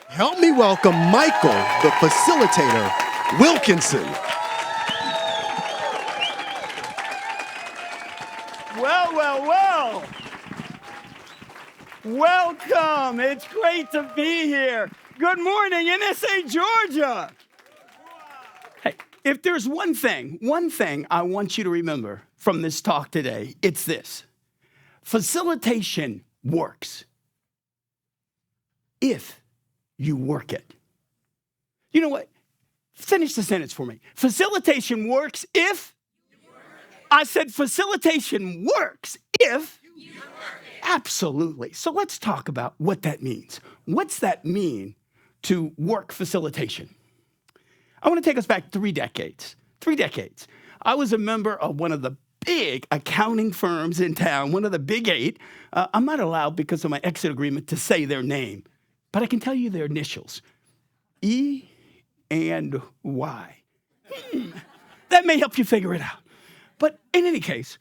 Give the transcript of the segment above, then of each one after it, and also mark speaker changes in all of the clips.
Speaker 1: Help me welcome Michael, the facilitator, Wilkinson.
Speaker 2: Well. Welcome. It's great to be here. Good morning, NSA, Georgia. Hey, if there's one thing I want you to remember from this talk today, it's this. Facilitation works if you work it. You know what? Finish the sentence for me. Facilitation works if you work it. I said facilitation works if you work it. Absolutely. So let's talk about what that means. What's that mean to work facilitation? I want to take us back 3 decades. 3 decades. I was a member of one of the big accounting firms in town, one of the big 8. I'm not allowed, because of my exit agreement, to say their name, but I can tell you their initials. E and Y. That may help you figure it out. But in any case,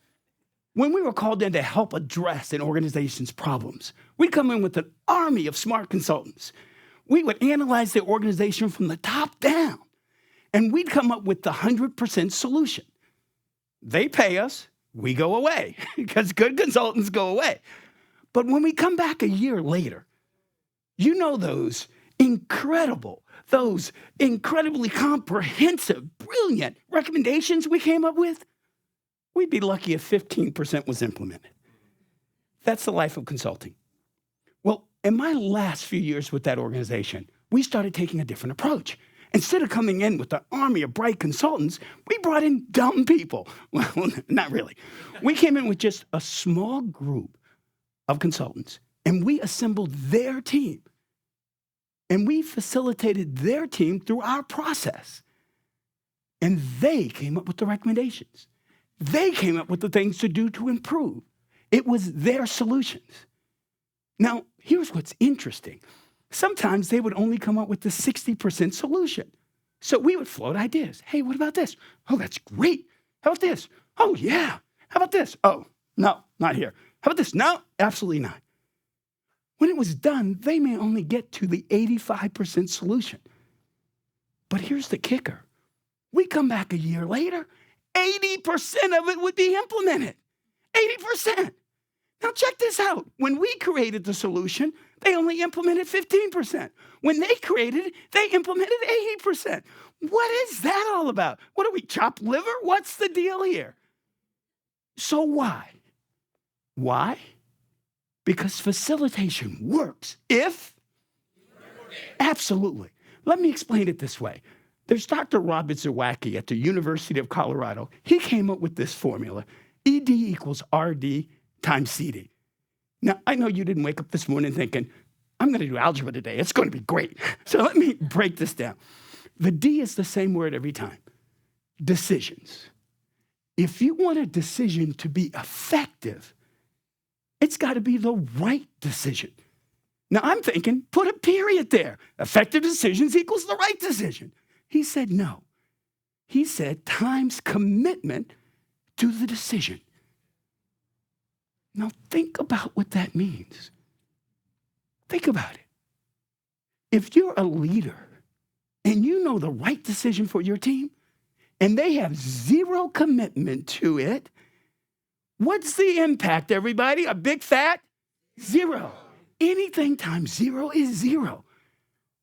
Speaker 2: when we were called in to help address an organization's problems, we'd come in with an army of smart consultants. We would analyze the organization from the top down, and we'd come up with the 100% solution. They pay us, we go away, because good consultants go away. But when we come back a year later, you know those incredibly comprehensive, brilliant recommendations we came up with? We'd be lucky if 15% was implemented. That's the life of consulting. Well, in my last few years with that organization, we started taking a different approach. Instead of coming in with an army of bright consultants, we brought in dumb people. Well, not really. We came in with just a small group of consultants, and we assembled their team. And we facilitated their team through our process. And they came up with the recommendations. They came up with the things to do to improve. It was their solutions. Now, here's what's interesting. Sometimes they would only come up with the 60% solution. So we would float ideas. Hey, what about this? Oh, that's great. How about this? Oh, yeah. How about this? Oh, no, not here. How about this? No, absolutely not. When it was done, they may only get to the 85% solution. But here's the kicker. We come back a year later, 80% of it would be implemented. 80%. Now check this out. When we created the solution, they only implemented 15%. When they created it, they implemented 80%. What is that all about? What are we, chopped liver? What's the deal here? So why? Why? Because facilitation works if? Absolutely. Let me explain it this way. There's Dr. Robert Zawacki at the University of Colorado. He came up with this formula, ED equals RD times CD. Now, I know you didn't wake up this morning thinking, I'm going to do algebra today. It's going to be great. So let me break this down. The D is the same word every time. Decisions. If you want a decision to be effective, it's got to be the right decision. Now, I'm thinking, put a period there. Effective decisions equals the right decision. He said no. He said times commitment to the decision. Now, think about what that means. Think about it. If you're a leader and you know the right decision for your team and they have zero commitment to it, what's the impact, everybody? A big fat 0. Anything times 0 is 0.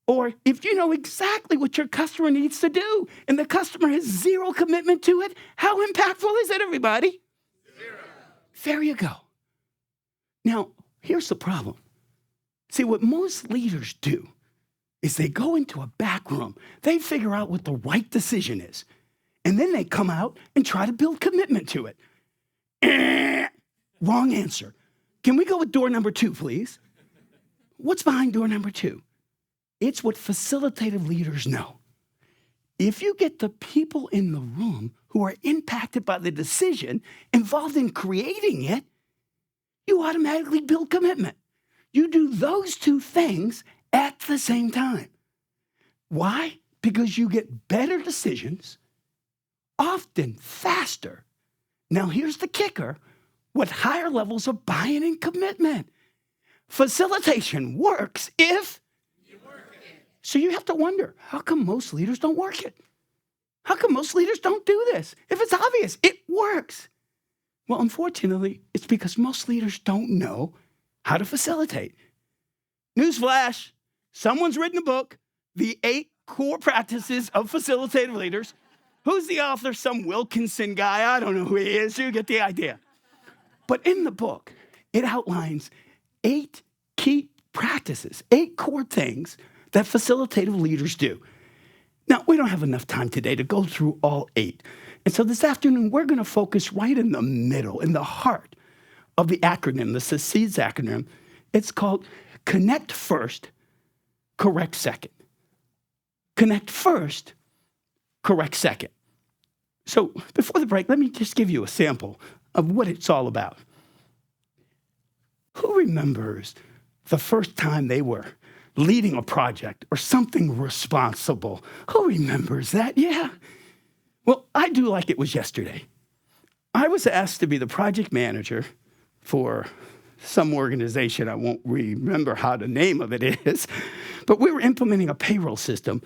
Speaker 2: Or if you know exactly what your customer needs to do and the customer has zero commitment to it, how impactful is it, everybody? 0. There you go. Now, here's the problem. See, what most leaders do is they go into a back room, they figure out what the right decision is, and then they come out and try to build commitment to it. Wrong answer. Can we go with door number 2, please? What's behind door number 2? It's what facilitative leaders know. If you get the people in the room who are impacted by the decision involved in creating it, you automatically build commitment. You do those 2 things at the same time. Why? Because you get better decisions, often faster. Now, here's the kicker, with higher levels of buy-in and commitment. Facilitation works if you work it. So you have to wonder, how come most leaders don't work it? How come most leaders don't do this? If it's obvious, it works. Well, unfortunately, it's because most leaders don't know how to facilitate. Newsflash, someone's written a book, The 8 Core Practices of Facilitative Leaders. Who's the author? Some Wilkinson guy. I don't know who he is. You get the idea. But in the book, it outlines 8 key practices, 8 core things that facilitative leaders do. Now, we don't have enough time today to go through all 8. And so this afternoon, we're going to focus right in the middle, in the heart of the acronym, the SEEDS acronym. It's called Connect First, Correct Second. Connect first, correct second. So before the break, let me just give you a sample of what it's all about. Who remembers the first time they were leading a project or something responsible? Who remembers that? Yeah. Well, I do like it was yesterday. I was asked to be the project manager for some organization. I won't remember how the name of it is, but we were implementing a payroll system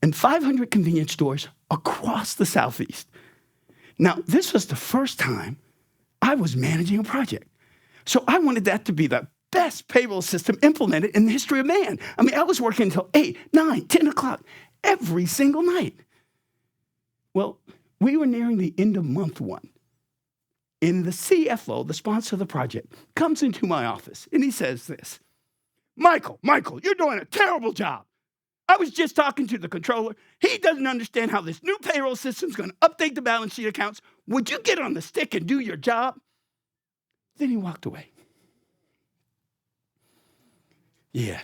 Speaker 2: in 500 convenience stores across the Southeast. Now, this was the first time I was managing a project. So I wanted that to be the best payroll system implemented in the history of man. I mean, I was working until 8, 9, 10 o'clock every single night. Well, we were nearing the end of month 1. And the CFO, the sponsor of the project, comes into my office and he says this, Michael, you're doing a terrible job. I was just talking to the controller. He doesn't understand how this new payroll system is going to update the balance sheet accounts. Would you get on the stick and do your job? Then he walked away. Yeah.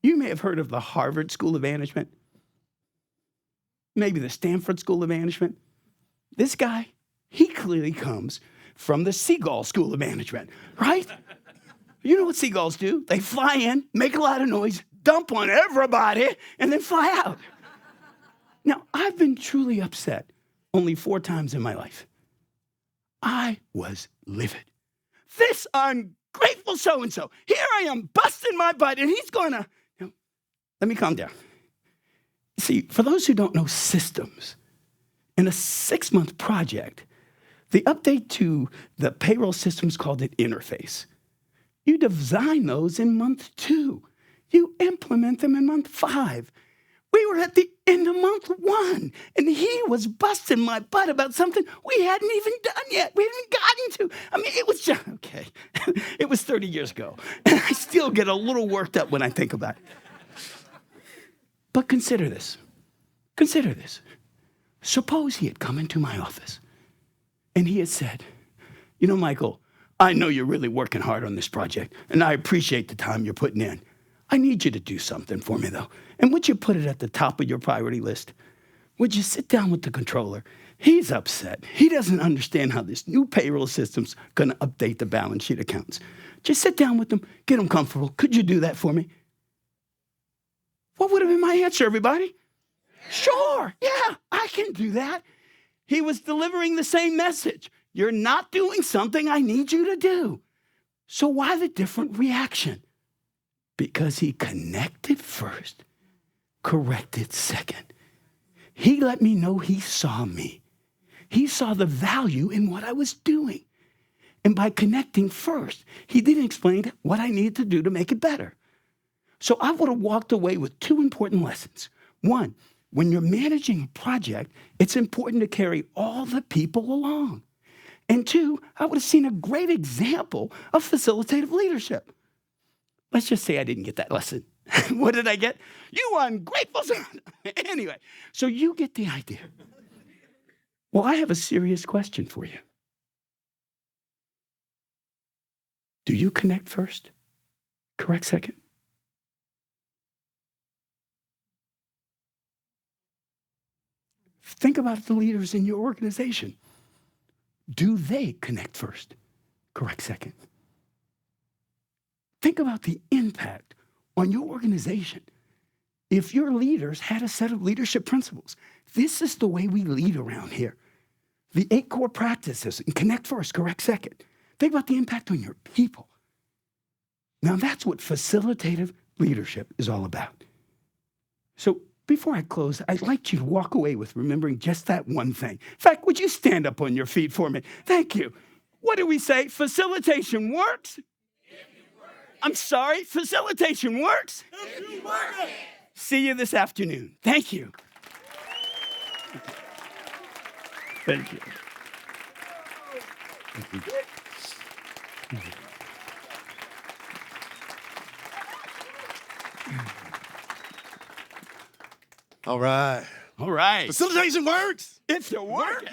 Speaker 2: You may have heard of the Harvard School of Management, maybe the Stanford School of Management. This guy, he clearly comes from the Seagull School of Management, right? You know what seagulls do? They fly in, make a lot of noise, dump on everybody, and then fly out. Now, I've been truly upset only 4 times in my life. I was livid. This ungrateful so-and-so, here I am busting my butt, and he's going to, let me calm down. See, for those who don't know systems, in a 6-month project, the update to the payroll system is called an interface. You design those in month 2. You implement them in month 5. We were at the end of month 1, and he was busting my butt about something we hadn't even done yet. We hadn't gotten to. I mean, it was just, okay. It was 30 years ago, and I still get a little worked up when I think about it. But consider this. Consider this. Suppose he had come into my office, and he had said, you know, Michael, I know you're really working hard on this project, and I appreciate the time you're putting in. I need you to do something for me, though. And would you put it at the top of your priority list? Would you sit down with the controller? He's upset. He doesn't understand how this new payroll system's going to update the balance sheet accounts. Just sit down with him, get him comfortable. Could you do that for me? What would have been my answer, everybody? Sure, yeah, I can do that. He was delivering the same message. You're not doing something I need you to do. So why the different reaction? Because he connected first, corrected second. He let me know he saw me. He saw the value in what I was doing. And by connecting first, he then explained what I needed to do to make it better. So I would have walked away with 2 important lessons. 1, when you're managing a project, it's important to carry all the people along. And 2, I would have seen a great example of facilitative leadership. Let's just say I didn't get that lesson. What did I get? You ungrateful son. Anyway, so you get the idea. Well, I have a serious question for you. Do you connect first? Correct second? Think about the leaders in your organization. Do they connect first? Correct second? Think about the impact on your organization. If your leaders had a set of leadership principles, this is the way we lead around here. The 8 core practices, and connect first, correct second. Think about the impact on your people. Now that's what facilitative leadership is all about. So before I close, I'd like you to walk away with remembering just that one thing. In fact, would you stand up on your feet for me? Thank you. What do we say? Facilitation works? I'm sorry, facilitation works? See you this afternoon. Thank you. Thank you.
Speaker 1: All right.
Speaker 2: All right.
Speaker 1: Facilitation works.
Speaker 2: It's a work.